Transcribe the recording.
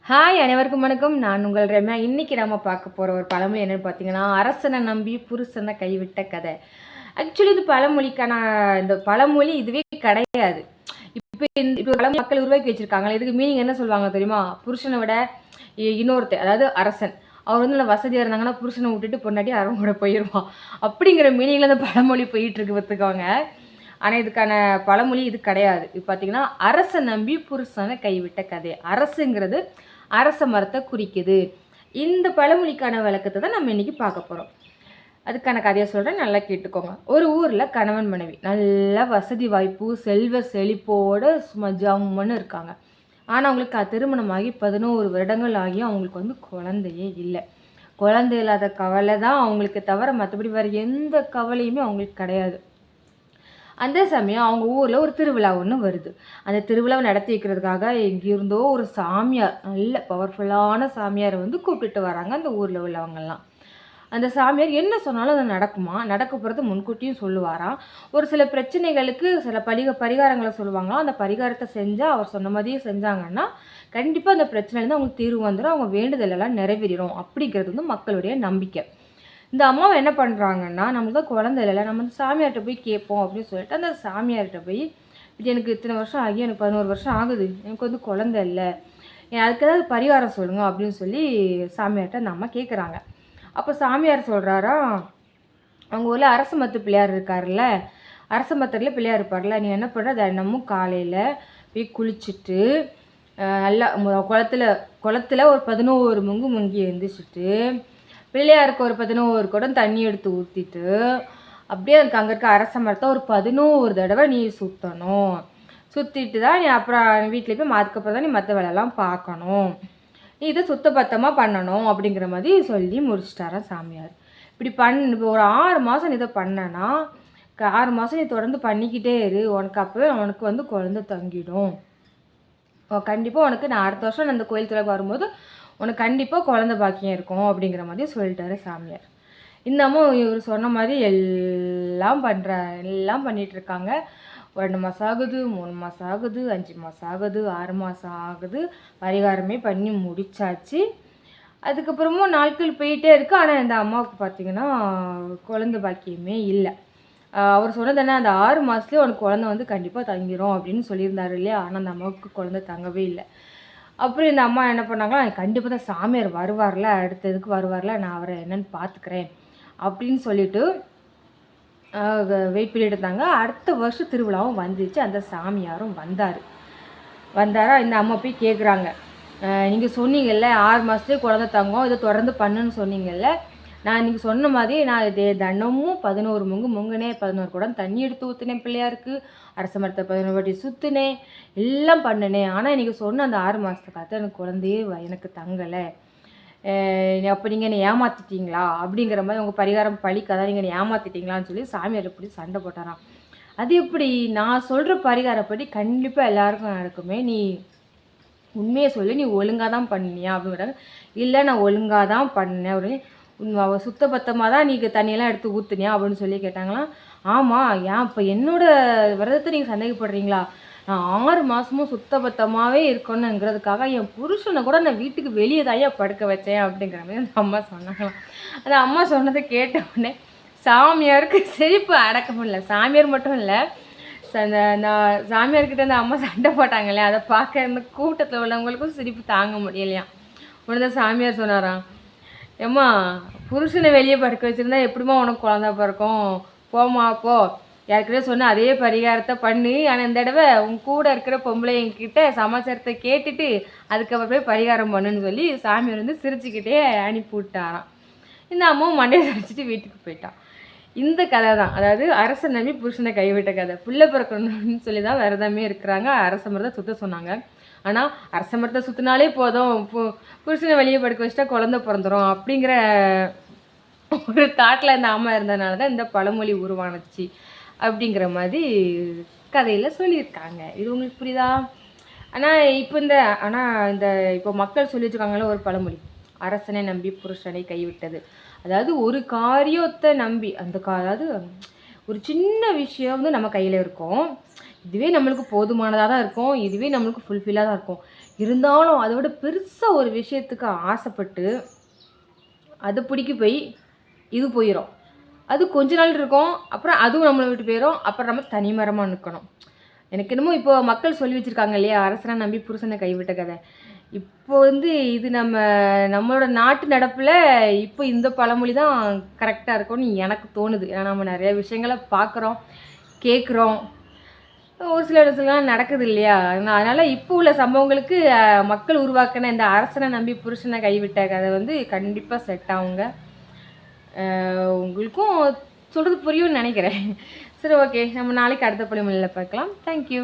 Hi அனைவருக்கும் வணக்கம். நான் உங்கள் ரம்யா. இன்றைக்கி நம்ம பார்க்க போகிற ஒரு பழமொழி என்னென்னு பார்த்தீங்கன்னா, அரசனை நம்பி புருஷனை கைவிட்ட கதை. ஆக்சுவலி இது பழமொழிக்கான இந்த பழமொழி இதுவே கிடையாது. இப்போ பழமொழி மக்கள் உருவாக்கி வச்சுருக்காங்களே, இதுக்கு மீனிங் என்ன சொல்லுவாங்க தெரியுமா? புருஷனை விட இன்னொருத்தர், அதாவது அரசன், அவர் வந்து நல்லா வசதியாக இருந்தாங்கன்னா புருஷனை விட்டுட்டு பொண்டாட்டி அவங்க கூட போயிடுவான் அப்படிங்கிற மீனிங்கில் அந்த பழமொழி போயிட்டுருக்கு பார்த்துக்கோங்க. ஆனால் இதுக்கான பழமொழி இது கிடையாது. இது பார்த்தீங்கன்னா, அரசை நம்பி புருஷனை கைவிட்ட கதை. அரசுங்கிறது அரச மரத்தை குறிக்குது. இந்த பழமொழிக்கான விளக்கத்தை தான் நம்ம இன்றைக்கி பார்க்க போகிறோம். அதுக்கான கதையை சொல்கிறேன், நல்லா கேட்டுக்கோங்க. ஒரு ஊரில் கணவன் மனைவி நல்ல வசதி வாய்ப்பு செல்வ செழிப்போடு சும்மா ஜம்முன்னு இருக்காங்க. ஆனால் அவங்களுக்கு திருமணமாகி 11 வருடங்கள் ஆகியும் அவங்களுக்கு வந்து குழந்தையே இல்லை. குழந்தை இல்லாத கவலை தான் அவங்களுக்கு தவிர மற்றபடி வேறு எந்த கவலையுமே அவங்களுக்கு கிடையாது. அந்த சமயம் அவங்க ஊரில் ஒரு திருவிழா ஒன்று வருது. அந்த திருவிழாவை நடத்தி வைக்கிறதுக்காக எங்கேருந்தோ ஒரு சாமியார், நல்ல பவர்ஃபுல்லான சாமியாரை வந்து கூப்பிட்டுட்டு வராங்க அந்த ஊரில் உள்ளவங்கெல்லாம். அந்த சாமியார் என்ன சொன்னாலும் அது நடக்குமா, நடக்க போகிறது முன்கூட்டியும் சொல்லுவாராம். ஒரு சில பிரச்சனைகளுக்கு சில பரிகாரங்களை சொல்லுவாங்களாம். அந்த பரிகாரத்தை செஞ்சால் அவர் சொன்ன மாதிரியே செஞ்சாங்கன்னா கண்டிப்பாக அந்த பிரச்சனையிலேருந்து அவங்களுக்கு தீர்வு வந்துடும், அவங்க வேண்டுதலெல்லாம் நிறைவேறிடும் அப்படிங்கிறது வந்து மக்களுடைய நம்பிக்கை. இந்த அம்மாவை என்ன பண்ணுறாங்கன்னா, நம்மளுக்கு தான் குழந்தை இல்லைல்ல, நம்ம வந்து சாமியார்கிட்ட போய் கேட்போம் அப்படின்னு சொல்லிட்டு அந்த சாமியார்கிட்ட போய், இது எனக்கு இத்தனை வருஷம் ஆகி எனக்கு 11 வருஷம் ஆகுது, எனக்கு வந்து குழந்தை இல்லை, அதுக்கு ஏதாவது பரிகாரம் சொல்லுங்கள் அப்படின்னு சொல்லி சாமியார்கிட்ட அந்த அம்மா கேட்குறாங்க. அப்போ சாமியார் சொல்கிறாரா, அவங்க ஊரில் அரச மரத்து பிள்ளையார் இருக்கார்ல, அரச மரத்தில் பிள்ளையார் இருப்பார்ல, நீ என்ன பண்ணுற, தினமும் காலையில் போய் குளிச்சுட்டு நல்லா குளத்துல ஒரு 11 முங்கி எழுந்திரிச்சிட்டு பிள்ளையாருக்கு ஒரு 11 குடம் தண்ணி எடுத்து ஊற்றிட்டு அப்படியே அதுக்கு அங்கே இருக்க அரச மரத்தை ஒரு 11 தடவை நீ சுற்றணும். சுற்றிட்டு தான் நீ அப்புறம் வீட்டில் போய் அதுக்கப்புறம் தான் நீ மற்ற வேலையெல்லாம் பார்க்கணும். நீ இதை சுத்தபத்தமாக பண்ணணும் அப்படிங்கிற மாதிரி சொல்லி முடிச்சிட்டாரான் சாமியார். இப்படி இப்போ ஒரு 6 மாதம் இதை பண்ணனா 6 மாதம் நீ தொடர்ந்து பண்ணிக்கிட்டே இரு, உனக்கு அப்போவே உனக்கு வந்து குழந்தை தங்கிடும். கண்டிப்பாக உனக்கு நான் அடுத்த வருஷம் அந்த கோயில் திருவிழா வரும்போது உனக்கு கண்டிப்பாக குழந்தை பாக்கியம் இருக்கும் அப்படிங்கிற மாதிரி சொல்லிட்டாரு சாமியார். இந்த அம்மா இவர் சொன்ன மாதிரி எல்லாம் பண்ணிகிட்ருக்காங்க. 2 மாதம் ஆகுது, 3 மாதம் ஆகுது, 5 மாதம் ஆகுது, 6 மாதம் ஆகுது, பரிகாரமே பண்ணி முடிச்சாச்சு. அதுக்கப்புறமும் நாட்கள் போயிட்டே இருக்குது. ஆனால் இந்த அம்மாவுக்கு பார்த்திங்கன்னா குழந்தை பாக்கியமே இல்லை. அவர் சொன்னது என்ன, அந்த 6 மாதத்துலேயே உனக்கு குழந்தை வந்து கண்டிப்பாக தங்கிடும் அப்படின்னு சொல்லியிருந்தாரு இல்லையா. ஆனால் அந்த அம்மாவுக்கு குழந்தை தங்கவே இல்லை. அப்புறம் இந்த அம்மா என்ன பண்ணாங்களா, கண்டிப்பாக தான் சாமியார் வருவார்ல, அடுத்ததுக்கு வருவார்ல, நான் அவரை என்னென்னு பார்த்துக்கிறேன் அப்படின்னு சொல்லிட்டு வெயிட் பண்ணிட்டு இருந்தாங்க. அடுத்த வருஷம் திருவிழாவும் வந்துச்சு. அந்த சாமியாரும் வந்தாரா. இந்த அம்மா போய் கேட்குறாங்க, நீங்கள் சொன்னீங்கல்ல 6 மாதத்துலேயே குழந்தை தங்கம், இதை தொடர்ந்து பண்ணுன்னு சொன்னீங்கல்ல, நான் நீங்கள் சொன்ன மாதிரி நான் தினமும் 11 முங்குனேன், 11 குடம் தண்ணி எடுத்து ஊற்றுனேன் பிள்ளையாருக்கு, அரச மரத்தை 11 வாட்டி சுற்றுனேன், எல்லாம் பண்ணினேன். ஆனால் நீங்கள் சொன்ன அந்த 6 மாதத்துக்கு காத்து எனக்கு குழந்தையே எனக்கு தங்கலை. அப்போ நீங்கள் என்னை ஏமாற்றிட்டீங்களா அப்படிங்கிற மாதிரி உங்கள் பரிகாரம் பழிக்காதான், நீங்கள் என்னை ஏமாற்றிட்டீங்களான்னு சொல்லி சாமியார் எப்படி சண்டை போட்டாராம். அது எப்படி, நான் சொல்கிற பரிகாரப்படி கண்டிப்பாக எல்லாருக்கும் நடக்குமே, நீ உண்மையை சொல்லி நீ ஒழுங்காக தான் பண்ணினியா அப்படிங்கிறாங்க. இல்லை நான் ஒழுங்காக தான் பண்ணேன் அப்படின்னு. அவள் சுத்தபத்தமாக தான் நீங்கள் தண்ணியெல்லாம் எடுத்து ஊற்றுனியா அப்படின்னு சொல்லி கேட்டாங்களாம். ஆமாம், ஏன் இப்போ என்னோடய விரதத்தை நீங்கள் சந்தேகப்படுறீங்களா? நான் 6 மாதமும் சுத்தபத்தமாகவே இருக்கணுங்கிறதுக்காக என் புருஷனை கூட நான் வீட்டுக்கு வெளியே தான் படுக்க வச்சேன் அப்படிங்கிற மாதிரி அந்த அம்மா சொன்னாங்களாம். அந்த அம்மா சொன்னதை கேட்ட உடனே சாமியாருக்கு சிரிப்பு அடக்க முடியல. சாமியார் மட்டும் இல்லை, நான் சாமியார்கிட்ட அந்த அம்மா சண்டை போட்டாங்க இல்லையா, அதை பார்க்க இந்த கூட்டத்தில் உள்ளவங்களுக்கும் சிரிப்பு தாங்க முடியலையா. உடனே சாமியார் சொன்னாராம், ஏம்மா புருஷனை வெளியே படுக்க வச்சுருந்தா எப்படிமா உனக்கு குழந்தை பிறக்கும், போமா போ, ஏற்கனவே சொன்ன அதே பரிகாரத்தை பண்ணு, ஆனால் இந்த தடவை உன் கூட இருக்கிற பொம்பளைங்கிட்ட சமாச்சாரத்தை கேட்டுட்டு அதுக்கப்புறம் போய் பரிகாரம் பண்ணுன்னு சொல்லி சாமியார் வந்து சிரிச்சுக்கிட்டே அனுப்பி விட்டாராம். இந்த அம்மாவும் மண்டையை சரிச்சிட்டு வீட்டுக்கு போயிட்டான். இந்த கதை தான், அதாவது அரச நம்பி புருஷனை கைவிட்ட கதை. பிள்ளை பிறக்கணும்னு சொல்லி தான் விரதமே இருக்கிறாங்க. அரச மரத்தை சுற்ற சொன்னாங்க. ஆனால் அரச மரத்தை சுற்றினாலே போதும், புருஷனை வெளியே படுக்க வச்சுட்டா குழந்தை பிறந்துடும் அப்படிங்கிற ஒரு தாட்டில் இந்த அம்மா இருந்ததுனால தான் இந்த பழமொழி உருவானுச்சு அப்படிங்கிற மாதிரி கதையில் சொல்லியிருக்காங்க. இது உங்களுக்கு புரியுதா? ஆனால் இப்போ மக்கள் சொல்லி வச்சுருக்காங்களே ஒரு பழமொழி, அரசனை நம்பி புருஷனை கைவிட்டது. அதாவது ஒரு காரியத்தை நம்பி அதாவது ஒரு சின்ன விஷயம் வந்து நம்ம கையில் இருக்கும். இதுவே நம்மளுக்கு போதுமானதாக தான் இருக்கும், இதுவே நம்மளுக்கு ஃபுல்ஃபில்லாக தான் இருக்கும். இருந்தாலும் அதை விட பெருசாக ஒரு விஷயத்துக்கு ஆசைப்பட்டு அது பிடிக்கி போய் இது போயிடும். அது கொஞ்ச நாள் இருக்கும், அப்புறம் அதுவும் நம்மளை விட்டு போயிடும். அப்புறம் நம்ம தனிமரமாக நிற்கணும். எனக்கு என்னமோ இப்போ மக்கள் சொல்லி வச்சுருக்காங்க இல்லையா, அரசனை நம்பி புருஷனை கைவிட்ட கதை. இப்போ இது நம்மளோட நாட்டு நடப்பில் இப்போ இந்த பழமொழி தான் கரெக்டாக இருக்கும்னு எனக்கு தோணுது. ஏன்னா நம்ம நிறைய விஷயங்களை பார்க்குறோம், கேட்குறோம், ஒரு சில இடத்துலலாம் நடக்குது இல்லையா. அதனால் இப்போ உள்ள சம்பவங்களுக்கு மக்கள் உருவாக்கின இந்த அரசனை நம்பி புருஷனை கைவிட்ட கதை கண்டிப்பாக செட் ஆகுங்க. உங்களுக்கும் சொல்கிறது புரியும்னு நினைக்கிறேன். சரி, ஓகே, நம்ம நாளைக்கு அடுத்த பழமொழியில் பார்க்கலாம். தேங்க்யூ.